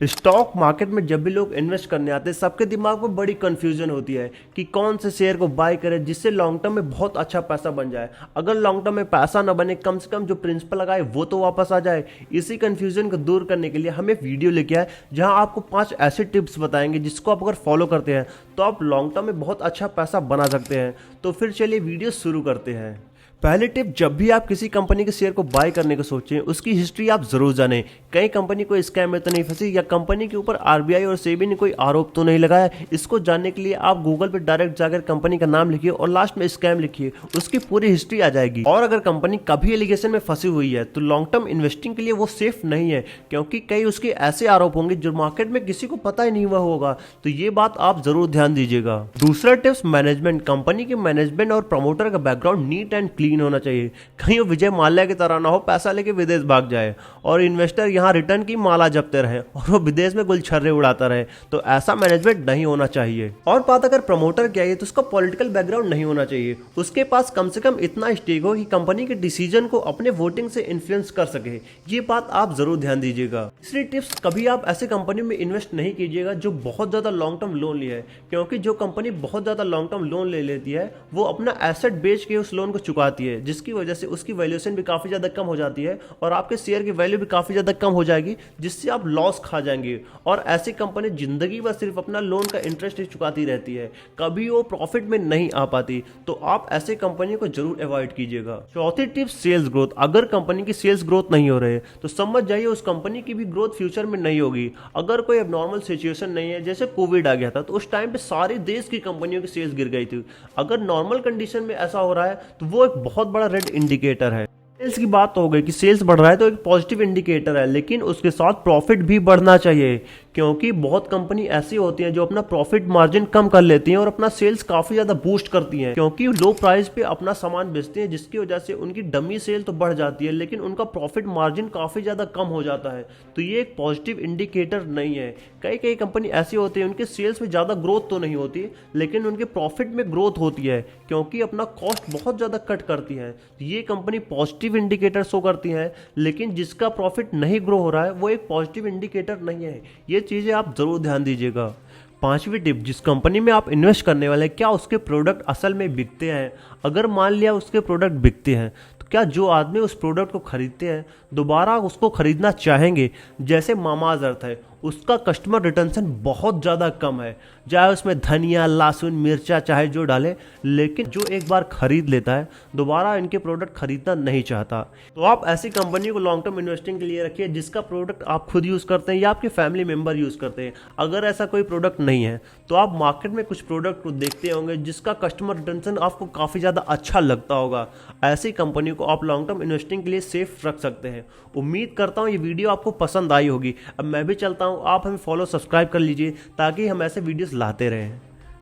Stock market में जब भी लोग इन्वेस्ट करने आते हैं सबके दिमाग में बड़ी कंफ्यूजन होती है कि कौन से शेयर को बाय करें जिससे लॉन्ग टर्म में बहुत अच्छा पैसा बन जाए। अगर लॉन्ग टर्म में पैसा ना बने कम से कम जो प्रिंसिपल लगाए वो तो वापस आ जाए। इसी कंफ्यूजन को दूर करने के लिए हम एक वीडियो लेके आए जहां आपको 5 ऐसे टिप्स बताएंगे जिसको आप अगर फॉलो करते हैं तो आप लॉन्ग टर्म में बहुत अच्छा पैसा बना सकते हैं। तो फिर चलिए वीडियो शुरू करते हैं। पहली टिप, जब भी आप किसी कंपनी के शेयर को बाय करने को सोचें उसकी हिस्ट्री आप जरूर जानें। कहीं कंपनी कोई स्कैम में तो नहीं फंसी या कंपनी के ऊपर आरबीआई और सेबी ने कोई आरोप तो नहीं लगाया। इसको जानने के लिए आप गूगल पर डायरेक्ट जाकर कंपनी का नाम लिखिए और लास्ट में स्कैम लिखिए, उसकी पूरी हिस्ट्री आ जाएगी। और अगर कंपनी कभी एलिगेशन में फंसी हुई है तो लॉन्ग टर्म इन्वेस्टिंग के लिए वो सेफ नहीं है, क्योंकि कई उसके ऐसे आरोप होंगे जो मार्केट में किसी को पता ही नहीं हुआ होगा। तो ये बात आप जरूर ध्यान दीजिएगा। दूसरा टिप्स, मैनेजमेंट। कंपनी के मैनेजमेंट और प्रमोटर का बैकग्राउंड नीट एंड क्लीन होना चाहिए। कहीं वो विजय माल्या की तरह ना हो, पैसा लेके विदेश भाग जाए और इन्वेस्टर यहाँ रिटर्न की माला जपते रहे और वो विदेश में गुलछर्रे उड़ाता रहे, तो ऐसा मैनेजमेंट नहीं होना चाहिए। और बात अगर प्रमोटर की आई तो उसका पॉलिटिकल बैकग्राउंड नहीं होना चाहिए। उसके पास कम से कम इतना स्टेक हो कि कंपनी के डिसीजन को अपने वोटिंग से इन्फ्लुएंस कर सके। ये बात आप जरूर ध्यान दीजिएगा। तीसरी टिप्स, कभी आप ऐसे कंपनी में इन्वेस्ट नहीं कीजिएगा जो बहुत ज्यादा लॉन्ग टर्म लोन लिया है, क्योंकि जो कंपनी बहुत ज्यादा लॉन्ग टर्म लोन ले लेती है वो अपना एसेट बेच के उस लोन को चुकाती है, जिसकी वजह से उसकी वैल्यूएशन भी काफी ज्यादा कम हो जाती है और आपके शेयर की वैल्यू भी काफी ज्यादा कम हो जाएगी, जिससे आप लॉस खा जाएंगे। और ऐसी कंपनी जिंदगी भर सिर्फ अपना लोन का इंटरेस्ट ही चुकाती रहती है, कभी वो प्रॉफिट में नहीं आ पाती। तो आप ऐसे कंपनी को जरूर अवॉइड कीजिएगा। चौथी टिप, सेल्स ग्रोथ। अगर कंपनी की सेल्स ग्रोथ नहीं हो रहे तो समझ जाइए उस कंपनी की भी ग्रोथ फ्यूचर में नहीं होगी। अगर कोई एबनॉर्मल सिचुएशन नहीं है, जैसे कोविड आ गया था तो उस टाइम पे सारे देश की कंपनियों की सेल्स गिर गई थी। अगर नॉर्मल कंडीशन में ऐसा हो रहा है तो वो एक बहुत बड़ा रेड इंडिकेटर है। सेल्स की बात तो हो गई कि सेल्स बढ़ रहा है तो एक पॉजिटिव इंडिकेटर है, लेकिन उसके साथ प्रॉफिट भी बढ़ना चाहिए, क्योंकि बहुत कंपनी ऐसी होती हैं जो अपना प्रॉफिट मार्जिन कम कर लेती हैं और अपना सेल्स काफी ज्यादा बूस्ट करती हैं, क्योंकि लो प्राइस पे अपना सामान बेचती हैं, जिसकी वजह से उनकी डमी सेल तो बढ़ जाती है लेकिन उनका प्रॉफिट मार्जिन काफी ज्यादा कम हो जाता है। तो ये एक पॉजिटिव इंडिकेटर नहीं है। कई कई कंपनी ऐसी होती है उनके सेल्स में ज्यादा ग्रोथ तो नहीं होती लेकिन उनके प्रॉफिट में ग्रोथ होती है, क्योंकि अपना कॉस्ट बहुत ज्यादा कट करती है। तो ये कंपनी पॉजिटिव इंडिकेटर शो करती है, लेकिन जिसका प्रॉफिट नहीं ग्रो हो रहा है वो एक पॉजिटिव इंडिकेटर नहीं है। ये चीजें आप जरूर ध्यान दीजिएगा। पांचवी टिप, जिस कंपनी में आप इन्वेस्ट करने वाले हैं क्या उसके प्रोडक्ट असल में बिकते हैं। अगर मान लिया उसके प्रोडक्ट बिकते हैं तो क्या जो आदमी उस प्रोडक्ट को खरीदते हैं दोबारा उसको खरीदना चाहेंगे। जैसे मामाज अर्थ है, उसका कस्टमर रिटेंशन बहुत ज़्यादा कम है, चाहे उसमें धनिया लहसुन मिर्चा चाहे जो डाले, लेकिन जो एक बार खरीद लेता है दोबारा इनके प्रोडक्ट खरीदना नहीं चाहता। तो आप ऐसी कंपनी को लॉन्ग टर्म इन्वेस्टिंग के लिए रखिए जिसका प्रोडक्ट आप खुद यूज़ करते हैं या आपके फैमिली मेम्बर यूज़ करते हैं। अगर ऐसा कोई प्रोडक्ट नहीं है तो आप मार्केट में कुछ प्रोडक्ट को देखते होंगे जिसका कस्टमर रिटेंशन आपको काफ़ी ज़्यादा अच्छा लगता होगा। ऐसी कंपनी को आप लॉन्ग टर्म इन्वेस्टिंग के लिए सेफ रख सकते हैं। उम्मीद करता हूँ ये वीडियो आपको पसंद आई होगी। अब मैं भी चलता हूँ, आप हमें फॉलो सब्सक्राइब कर लीजिए ताकि हम ऐसे वीडियोस लाते रहें।